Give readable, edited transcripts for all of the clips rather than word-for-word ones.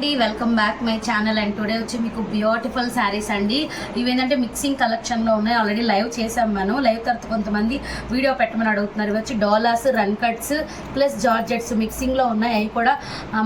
అండి, welcome back my channel. And today వచ్చి మీకు బ్యూటిఫుల్ శారీస్ అండి. ఇవేంటంటే మిక్సింగ్ కలెక్షన్లో ఉన్నాయి. ఆల్రెడీ లైవ్ చేసాం మనం. లైవ్ తర్వాత కొంతమంది వీడియో పెట్టమని అడుగుతున్నారు. ఇవి వచ్చి డోలాస్, రన్ కట్స్ ప్లస్ జార్జెట్స్ మిక్సింగ్లో ఉన్నాయి. అవి కూడా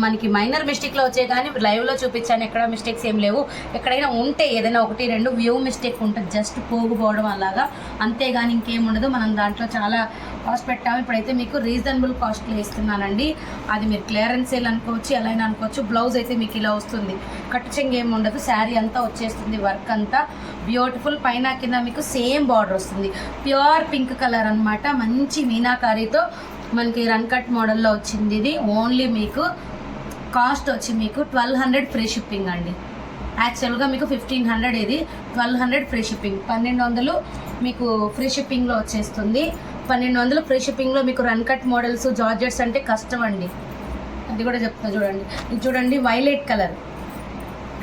మనకి మైనర్ మిస్టేక్లో వచ్చాయి, కానీ లైవ్లో చూపించాను. ఎక్కడ మిస్టేక్స్ ఏం లేవు. ఎక్కడైనా ఉంటే ఏదైనా ఒకటి రెండు వ్యూ మిస్టేక్ ఉంటుంది, జస్ట్ పోగుపోవడం అలాగా, అంతేగాని ఇంకేం ఉండదు. మనం దాంట్లో చాలా కాస్ట్ పెట్టాము. ఇప్పుడైతే మీకు రీజనబుల్ కాస్ట్లో ఇస్తున్నానండి. అది మీరు క్లియరెన్స్ సేల్ అనుకోవచ్చు, ఎలా అయినా అనుకోవచ్చు. బ్లౌజ్ అయితే మీకు ఇలా వస్తుంది, కట్టు చెంగు ఏమి ఉండదు, శారీ అంతా వచ్చేస్తుంది, వర్క్ అంతా బ్యూటిఫుల్. పైన కింద మీకు సేమ్ బార్డర్ వస్తుంది, ప్యూర్ పింక్ కలర్ అనమాట. మంచి మీనాకారీతో మనకి రన్ కట్ మోడల్లో వచ్చింది. ఇది ఓన్లీ మీకు కాస్ట్ వచ్చి మీకు 1200 ఫ్రీ షిప్పింగ్ అండి. యాక్చువల్గా మీకు 1500, ఇది 1200 ఫ్రీ షిప్పింగ్. 1200 మీకు ఫ్రీ షిప్పింగ్లో వచ్చేస్తుంది. 1200 ఫ్రీ షిప్పింగ్లో మీకు రన్ కట్ మోడల్స్, జార్జెట్స్ అంటే కష్టం అండి. అది కూడా చెప్తున్నా చూడండి. ఇది చూడండి, వైలెట్ కలర్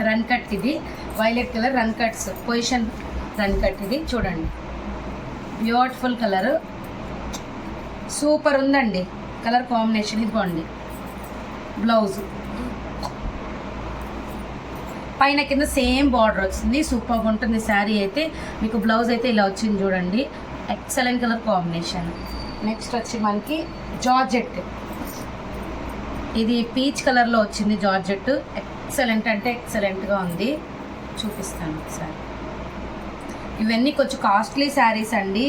రన్ కట్. ఇది violet colour run cuts, position run cut. ఇది చూడండి, బ్యూటిఫుల్ కలర్, సూపర్ ఉందండి కలర్ కాంబినేషన్. ఇదిగోండి బ్లౌజ్, పైన కింద సేమ్ బార్డర్ వచ్చింది, సూపర్గా ఉంటుంది శారీ అయితే. మీకు బ్లౌజ్ అయితే ఇలా వచ్చింది చూడండి, ఎక్సలెంట్ కలర్ కాంబినేషన్. నెక్స్ట్ వచ్చి మనకి జార్జెట్, ఇది పీచ్ కలర్లో వచ్చింది జార్జెట్. ఎక్సలెంట్ అంటే ఎక్సలెంట్గా ఉంది, చూపిస్తాను ఒకసారి. ఇవన్నీ కొంచెం కాస్ట్లీ శారీస్ అండి.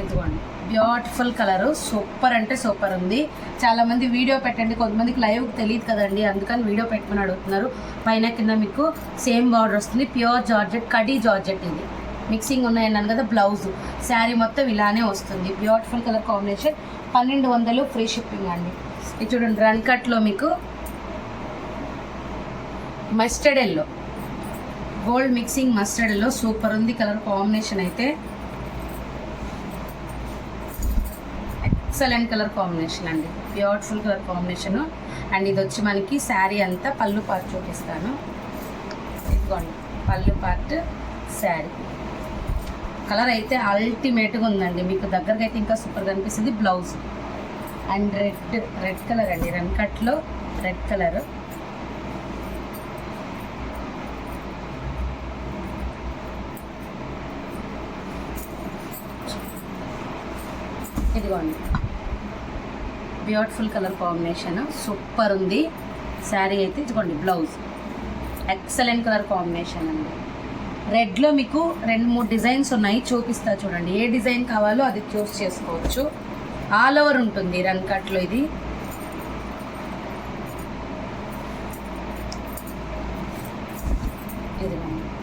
ఇదిగోండి బ్యూటిఫుల్ కలరు, సూపర్ అంటే సూపర్ ఉంది. చాలామంది వీడియో పెట్టండి, కొంతమందికి లైవ్ తెలియదు కదండి, అందుకని వీడియో పెట్టమని అడుగుతున్నారు. పైన కింద మీకు సేమ్ బార్డర్ వస్తుంది, ప్యూర్ జార్జెట్, కడీ జార్జెట్. ఇది మిక్సింగ్ ఉన్నాయన్నాను కదా. బ్లౌజ్, శారీ మొత్తం ఇలానే వస్తుంది, beautiful colour combination. 1200 free shipping అండి. ఇది చూడండి, రన్ కట్లో మీకు mustard yellow, gold mixing mustard yellow, super ఉంది కలర్ కాంబినేషన్ అయితే. ఎక్సలెంట్ కలర్ కాంబినేషన్ అండి, బ్యూటిఫుల్ కలర్ కాంబినేషన్. అండ్ ఇది వచ్చి మనకి శారీ అంతా పళ్ళు పార్ట్ చూపిస్తాను. ఇదిగోండి పళ్ళు పార్ట్, శారీ కలర్ అయితే అల్టిమేట్గా ఉందండి. మీకు దగ్గరగా అయితే ఇంకా సూపర్గా అనిపిస్తుంది. బ్లౌజ్ అండ్ రెడ్ కలర్ అండి, రన్ కట్లో రెడ్ కలర్. ఇదిగోండి బ్యూటిఫుల్ కలర్ కాంబినేషన్, సూపర్ ఉంది శారీ అయితే. ఇదిగోండి బ్లౌజ్, ఎక్సలెంట్ కలర్ కాంబినేషన్ అండి. రెడ్లో మీకు 2-3 డిజైన్స్ ఉన్నాయి, చూపిస్తా చూడండి. ఏ డిజైన్ కావాలో అది చూస్ చేసుకోవచ్చు. ఆల్ ఓవర్ ఉంటుంది రన్ కట్లో. ఇది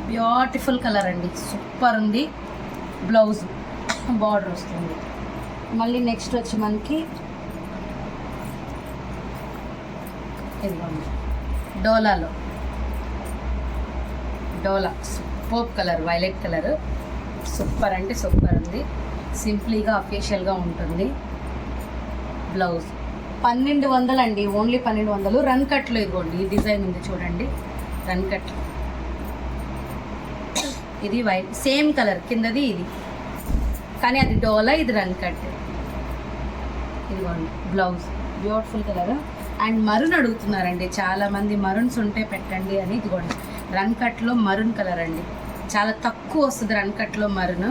బ్యూటిఫుల్ కలర్ అండి, సూపర్ ఉంది. బ్లౌజ్ బార్డర్ వస్తుంది. మళ్ళీ నెక్స్ట్ వచ్చి మనకి ఇదిగోండి డోలాలో, డోలా super colour, violet colour, super అంటే సూపర్ ఉంది. సింప్లీగా అఫీషియల్గా ఉంటుంది. బ్లౌజ్ 1200 అండి, ఓన్లీ 1200. రన్ కట్లో ఇదిగోండి ఈ డిజైన్ ఉంది చూడండి, రన్ కట్. ఇది వైట్ సేమ్ కలర్ కిందది ఇది, కానీ అది డోలా, ఇది రన్ కట్. ఇదిగోండి blouse, beautiful colour. And maroon అడుగుతున్నారండి చాలామంది, మరూన్స్ ఉంటే పెట్టండి అని. ఇదిగోండి రన్ కట్లో మరూన్ కలర్ అండి, చాలా తక్కువ వస్తుంది రన్ కట్లో మరూన్.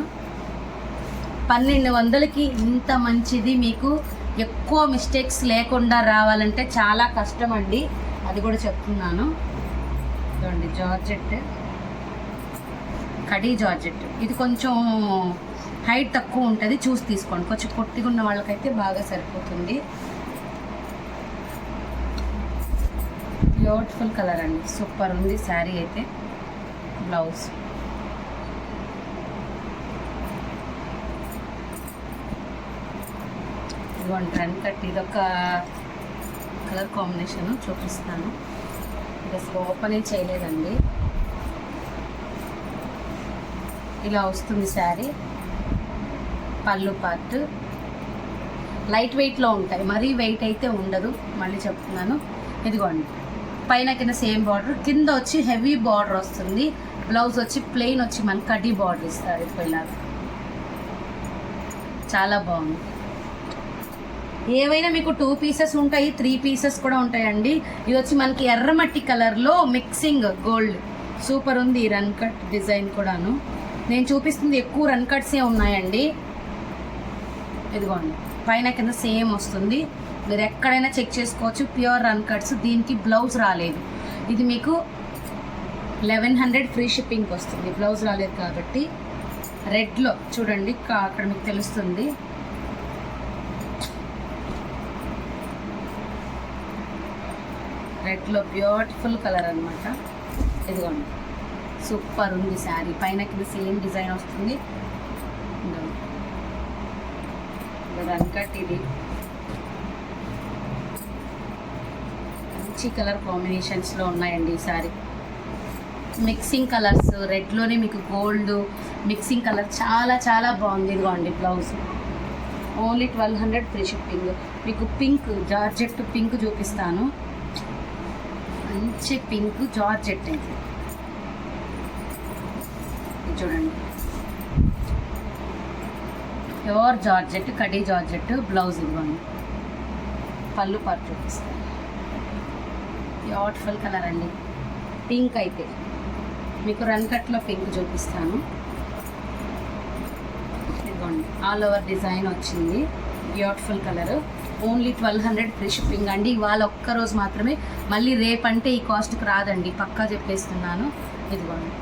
1200కి ఇంత మంచిది మీకు ఎక్కువ మిస్టేక్స్ లేకుండా రావాలంటే చాలా కష్టం అండి, అది కూడా చెప్తున్నాను. ఇదిగోండి జార్జెట్, కడీ జార్జెట్. ఇది కొంచెం హైట్ తక్కువ ఉంటుంది, చూసి తీసుకోండి. కొంచెం పొట్టిగా ఉన్న వాళ్ళకైతే బాగా సరిపోతుంది. బ్యూటిఫుల్ కలర్ అండి, సూపర్ ఉంది శారీ అయితే. బ్లౌజ్ ఇదిగోండి రన్ కట్. ఇదొక కలర్ కాంబినేషన్ చూపిస్తాను. ఇది అసలు ఓపెనే చేయలేదండి, ఇలా వస్తుంది శారీ. పళ్ళు పార్ట్ లైట్ వెయిట్లో ఉంటాయి, మరీ వెయిట్ అయితే ఉండదు, మళ్ళీ చెప్తున్నాను. ఇదిగోండి పైన కింద సేమ్ బార్డర్, కింద వచ్చి హెవీ బార్డర్ వస్తుంది. బ్లౌజ్ వచ్చి ప్లెయిన్ వచ్చి మనకి కడ్డీ బార్డర్ ఇస్తారు. ఇలాగా చాలా బాగుంది. ఏవైనా మీకు 2 పీసెస్ ఉంటాయి, 3 పీసెస్ కూడా ఉంటాయండి. ఇది వచ్చి మనకి ఎర్రమట్టి కలర్లో మిక్సింగ్ గోల్డ్, సూపర్ ఉంది. ఈ రన్ కట్ డిజైన్ కూడాను నేను చూపిస్తుంది ఎక్కువ రన్ కట్సే ఉన్నాయండి. ఇదిగోండి పైన కింద సేమ్ వస్తుంది, మీరు ఎక్కడైనా చెక్ చేసుకోవచ్చు. ప్యూర్ రన్ కట్స్, దీనికి బ్లౌజ్ రాలేదు. ఇది మీకు 1100 ఫ్రీ షిప్పింగ్కి వస్తుంది. బ్లౌజ్ రాలేదు కాబట్టి. రెడ్లో చూడండి, అక్కడ మీకు తెలుస్తుంది. రెడ్లో బ్యూటిఫుల్ కలర్ అనమాట. ఇదిగోండి సూపర్ ఉంది శారీ. పైన కింద సేమ్ డిజైన్ వస్తుంది. రన్ కట్ ఇది మంచి కలర్ కాంబినేషన్స్లో ఉన్నాయండి ఈ శారీ. మిక్సింగ్ కలర్స్, రెడ్లోనే మీకు గోల్డ్ మిక్సింగ్ కలర్ చాలా చాలా బాగుంది. ఇదిగోండి బ్లౌజ్ ఓన్లీ 1200 ఫ్రీ షిప్పింగ్. మీకు పింక్ జార్జెట్ పింక్ చూపిస్తాను. మంచి పింక్ జార్జెట్ అయితే చూడండి, pure georgette, khadi georgette. Blouse ఇవ్వండి, పళ్ళు పాటు చూపిస్తాను. బ్యూటిఫుల్ కలర్ అండి. పింక్ అయితే మీకు రన్ కట్లో పింక్ చూపిస్తాను. ఇదిగోండి ఆల్ ఓవర్ డిజైన్ వచ్చింది. Beautiful colour. Only 1200 free shipping అండి. ఇవాళ ఒక్కరోజు మాత్రమే, మళ్ళీ రేపంటే ఈ కాస్ట్కి రాదండి, పక్కా చెప్పేస్తున్నాను. ఇదిగోండి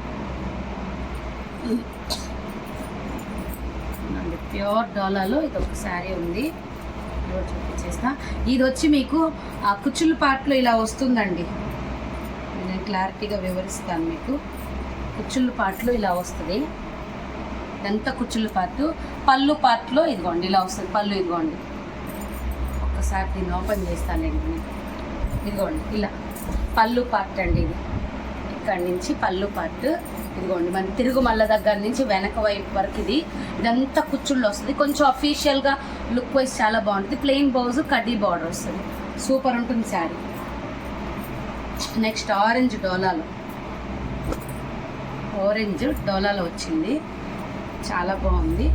ప్యూర్ డాలాలో ఇది ఒక శారీ ఉంది, చూపించేస్తా. ఇది వచ్చి మీకు ఆ కుచ్చుల పాటలో ఇలా వస్తుందండి. నేను క్లారిటీగా వివరిస్తాను మీకు. కుచ్చుల పాటలో ఇలా వస్తుంది. ఎంత కుచ్చుల పాటు. పళ్ళు పాటలో ఇదిగోండి ఇలా వస్తుంది. పళ్ళు ఇదిగోండి, ఒక్కసారి దీన్ని ఓపెన్ చేస్తానండి మీకు. ఇదిగోండి ఇలా పళ్ళు పార్ట్ అండి. ఇది ఇక్కడి నుంచి పళ్ళు పార్ట్. ఇదిగోండి మన తిరుగు మల్ల దగ్గర నుంచి వెనక వైపు వరకు ఇదంతా కుచ్చుళ్ళు వస్తుంది. కొంచెం అఫీషియల్గా లుక్ వైజ్ చాలా బాగుంటుంది. ప్లెయిన్ బ్లౌజ్, కడ్డీ బార్డర్ వస్తుంది. సూపర్ ఉంటుంది శారీ. నెక్స్ట్ ఆరెంజ్ డోలాలో వచ్చింది, చాలా బాగుంది.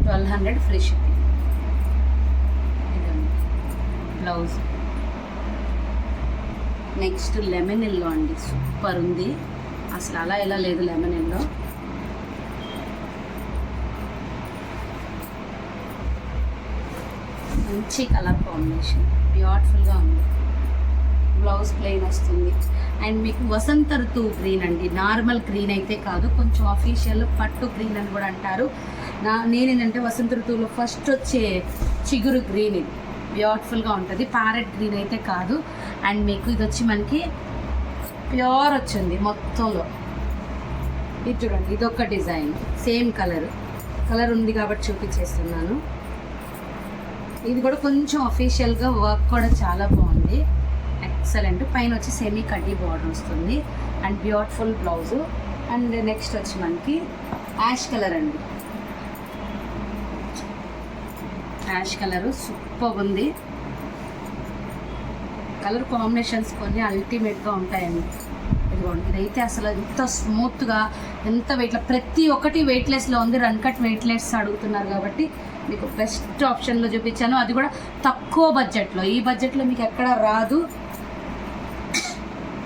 1200 ఫ్రీ షిప్పింగ్. ఇదండి బ్లౌజ్. నెక్స్ట్ లెమన్ ఎల్లో అండి, సూపర్ ఉంది. అసలు అలా ఎలా లేదు లెమన్ ఎల్లో. మంచి కలర్ కాంబినేషన్, బ్యూటిఫుల్గా ఉంది. బ్లౌజ్ ప్లెయిన్ వస్తుంది. అండ్ మీకు వసంత ఋతువు గ్రీన్ అండి, నార్మల్ గ్రీన్ అయితే కాదు, కొంచెం అఫీషియల్ పట్టు గ్రీన్ అని కూడా అంటారు. నేనేంటంటే వసంత ఋతువులో ఫస్ట్ వచ్చే చిగురు గ్రీన్. ఇది బ్యూటిఫుల్గా ఉంటుంది. ప్యారెట్ గ్రీన్ అయితే కాదు. అండ్ మీకు ఇది వచ్చి మనకి ప్యూర్ వచ్చింది మొత్తంలో. ఇది చూడండి, ఇదొక డిజైన్, సేమ్ కలర్ ఉంది కాబట్టి చూపించేస్తున్నాను. ఇది కూడా కొంచెం అఫీషియల్గా వర్క్ కూడా చాలా బాగుంది, ఎక్సలెంట్. పైన వచ్చి సెమీ కడ్డీ బార్డర్ వస్తుంది and beautiful blouse. And next వచ్చి మనకి యాష్ కలర్ అండి. యాష్ కలరు సూపర్ ఉంది. కలర్ కాంబినేషన్స్ కొన్ని అల్టిమేట్గా ఉంటాయండి. ఇదిగోండి ఇదైతే అసలు ఎంత స్మూత్గా, ఎంత వెయిట్లో, ప్రతి ఒక్కటి వెయిట్లెస్లో ఉంది. రన్ కట్ వెయిట్లెస్ అడుగుతున్నారు కాబట్టి మీకు బెస్ట్ ఆప్షన్లో చూపించాను, అది కూడా తక్కువ బడ్జెట్లో. ఈ బడ్జెట్లో మీకు ఎక్కడ రాదు.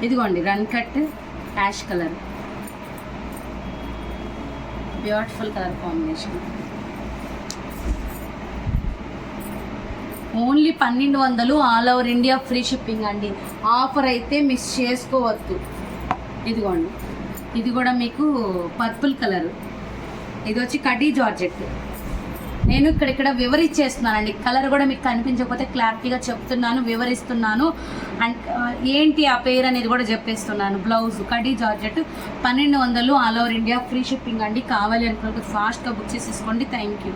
ఇదిగోండి రన్ కట్ ash colour, beautiful colour combination. Only 1200 all over India free shipping అండి. ఆఫర్ అయితే మిస్ చేసుకోవద్దు. ఇదిగోండి ఇది కూడా మీకు పర్పుల్ కలర్. ఇది వచ్చి కడ్డీ జార్జెట్. నేను ఇక్కడ వివరించేస్తున్నానండి. కలర్ కూడా మీకు కనిపించకపోతే క్లారిటీగా చెప్తున్నాను, వివరిస్తున్నాను. అండ్ ఏంటి ఆ పేరు అనేది కూడా చెప్పేస్తున్నాను. బ్లౌజ్ కడ్డీ georgette 1200 all over India free shipping అండి. కావాలి అనుకుంటే ఫాస్ట్గా బుక్ చేసేసుకోండి. Thank you.